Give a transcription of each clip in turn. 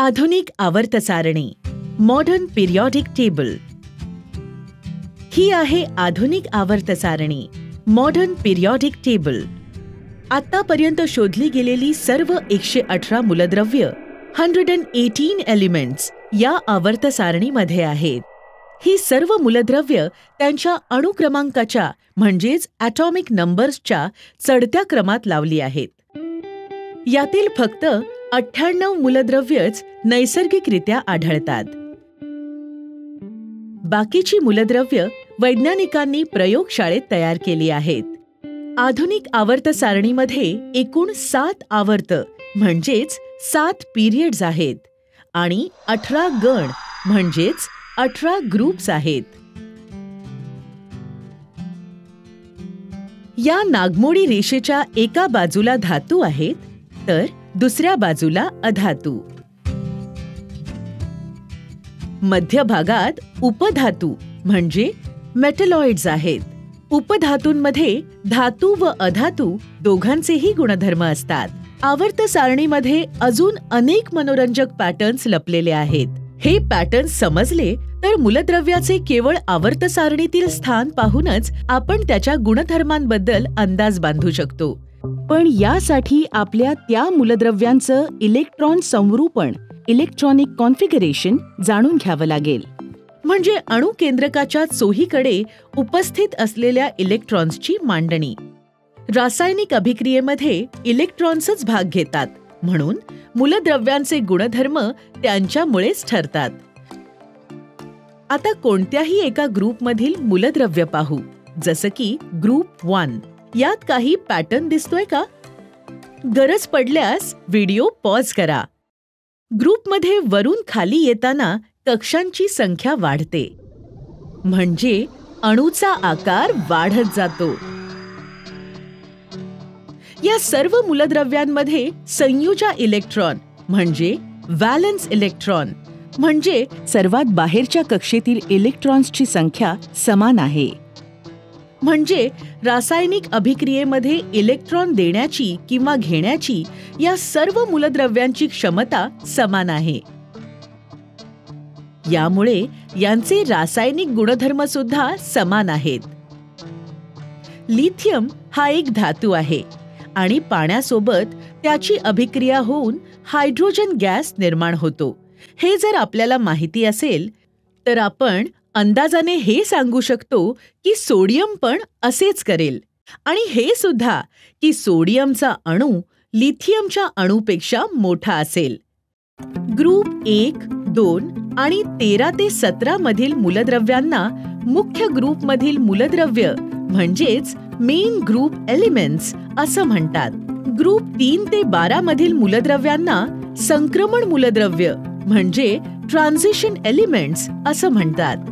आधुनिक आवर्त सारणी मॉडर्न पिरियॉडिक टेबल। ही आहे आधुनिक आवर्त सारणी मॉडर्न पिरियॉडिक टेबल। आतापर्यंत शोधली गेलेली सर्व 118 मूलद्रव्य 118 एलिमेंट्स या आवर्त सारणीमध्ये आहेत। ही सर्व मूलद्रव्य त्यांच्या अणुक्रमांकाच्या म्हणजेच ॲटॉमिक नंबर्सच्या चढत्या क्रमात लावली आहेत। यातील फक्त 98 मूलद्रव्यच नैसर्गिकरित्या आढळतात। बाकीची मूलद्रव्य वैज्ञानिकांनी प्रयोगशाळेत तयार केली आहेत। आधुनिक आवर्त सारणीमध्ये एकूण 7 आवर्त म्हणजेच 7 पिरियड्स आहेत आणि 18 गण म्हणजेच 18 ग्रुप्स आहेत। या नागमोडी रेषेच्या एका बाजूला धातू आहेत तर दुसऱ्या बाजूला अधातू। मध्यभागात उपधातू म्हणजे मेटलॉइड्स आहेत। उपधातूंमध्ये धातू व अधातू दोघांचेही गुणधर्म असतात। आवर्त सारणीमध्ये अजून अनेक मनोरंजक पॅटर्न्स लपलेले आहेत। हे पॅटर्न्स समजले तर मूलद्रव्याचे केवळ आवर्त सारणीतील स्थान पाहूनच आपण त्याच्या गुणधर्मांबद्दल अंदाज बांधू शकतो। पण यासाठी आपल्या त्या मूलद्रव्यांचं इलेक्ट्रॉन संरूपण इलेक्ट्रॉनिक कॉन्फिगरेशन जाणून घ्यावं लागेल। म्हणजे अणुकेंद्रकाच्या चोहीकडे उपस्थित असलेल्या इलेक्ट्रॉन्सची मांडणी। रासायनिक अभिक्रियेमध्ये इलेक्ट्रॉन्सच भाग घेतात म्हणून मूलद्रव्यांचे गुणधर्म त्यांच्यामुळेच ठरतात। आता कोणत्याही एका ग्रुपमधील मूलद्रव्य पाहू, जसं की ग्रुप 1। यात काही पॅटर्न दिसतोय का? गरज पडल्यास व्हिडिओ पॉज करा। ग्रुपमध्ये वरून खाली येताना कक्षांची संख्या वाढते म्हणजे अणूचा आकार वाढत जातो। या सर्व मूलद्रव्यांमध्ये संयुजा इलेक्ट्रॉन म्हणजे व्हॅलेन्स इलेक्ट्रॉन म्हणजे सर्वात बाहेरच्या कक्षेतील इलेक्ट्रॉन्सची संख्या समान आहे। म्हणजे रासायनिक अभिक्रियेमध्ये इलेक्ट्रॉन देण्याची किंवा घेण्याची या सर्व मूलद्रव्यांची क्षमता समान आहे। यामुळे यांचे रासायनिक गुणधर्म सुद्धा समान आहेत। लिथियम हा एक धातू आहे आणि पाण्यासोबत त्याची अभिक्रिया होऊन हायड्रोजन गॅस निर्माण होतो। हे जर आपल्याला माहिती असेल तर आपण अंदाजाने हे सांगू शकतो की सोडियम पण असेच करेल आणि हे सुद्धा की सोडियमचा अणू लिथियमच्या अणूपेक्षा मोठा असेल। ग्रुप 1, 2 आणि 13 ते 17 मधील मूलद्रव्यांना मुख्य ग्रुपमधील मूलद्रव्य म्हणजेच मेन ग्रुप एलिमेंट्स असं म्हणतात। ग्रुप 3 ते 12 मधील मूलद्रव्यांना संक्रमण मूलद्रव्य म्हणजे ट्रान्झिशन एलिमेंट्स असं म्हणतात।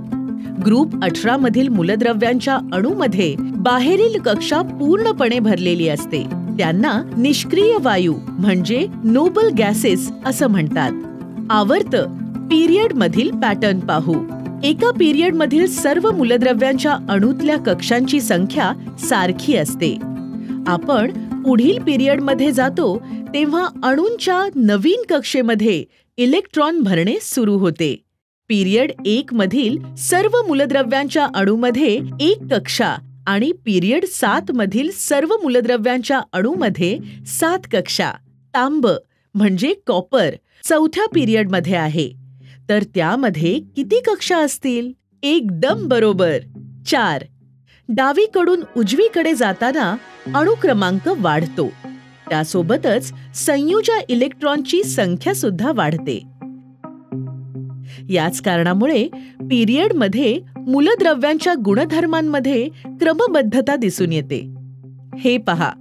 ग्रुप 18 मधील मूलद्रव्यांच्या अणूमध्ये बाहेरील कक्षा पूर्णपणे भरलेली असते। त्यांना निष्क्रिय वायू म्हणजे नोबल गॅसेस असं म्हणतात। आवर्त पिरियड मधील पॅटर्न पाहू। एका पिरियड मधील सर्व मूलद्रव्यांच्या अणूतल्या कक्षांची संख्या सारखी असते। आपण पुढील पिरियड मध्ये जातो तेव्हा अणूंच्या नवीन कक्षेमध्ये इलेक्ट्रॉन भरणे सुरू होते। पिरियड 1 मधील सर्व मूलद्रव्यांच्या अणूमध्ये एक कक्षा आणि पिरियड 7 मधील सर्व मूलद्रव्यांच्या अणूमध्ये 7 कक्षा। तांब म्हणजे कॉपर चौथ्या पिरियड मध्ये आहे तर त्यामध्ये किती कक्षा असतील? एकदम बरोबर, 4। डावीकडून उजवीकडे जाताना अणुक्रमांक वाढतो, त्यासोबतच संयुजा इलेक्ट्रॉनची संख्या सुद्धा वाढते। याच कारणामुळे पिरियडमध्ये मूलद्रव्यांच्या गुणधर्मांमध्ये क्रमबद्धता दिसून येते। हे पहा,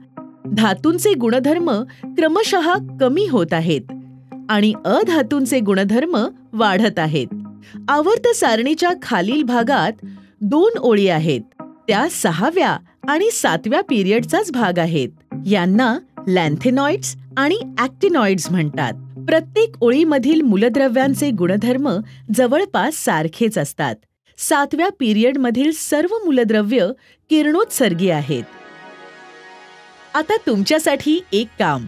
धातूंचे गुणधर्म क्रमशः कमी होत आहेत आणि अधातूंचे गुणधर्म वाढत आहेत। आवर्त सारणीच्या खालील भागात 2 ओळी आहेत, त्या 6व्या आणि 7व्या पिरियडचाच भाग आहेत। यांना लॅन्थेनॉइड्स आणि ॲक्टिनॉइड्स म्हणतात। प्रत्येक ओळीमधील मूलद्रव्यांचे गुणधर्म जवळपास सारखेच असतात। 7व्या पिरियडमधील सर्व मूलद्रव्य किरणोत्सर्गी आहेत। आता तुमच्यासाठी एक काम,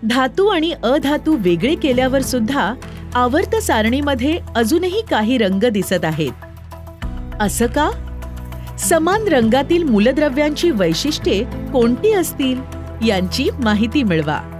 धातू आणि अधातू वेगळे केल्यावर सुद्धा आवर्त सारणीमध्ये अजूनही काही रंग दिसत आहेत. असं का? समान रंगातील मूलद्रव्यांची वैशिष्ट्ये कोणती असतील यांची माहिती मिळवा.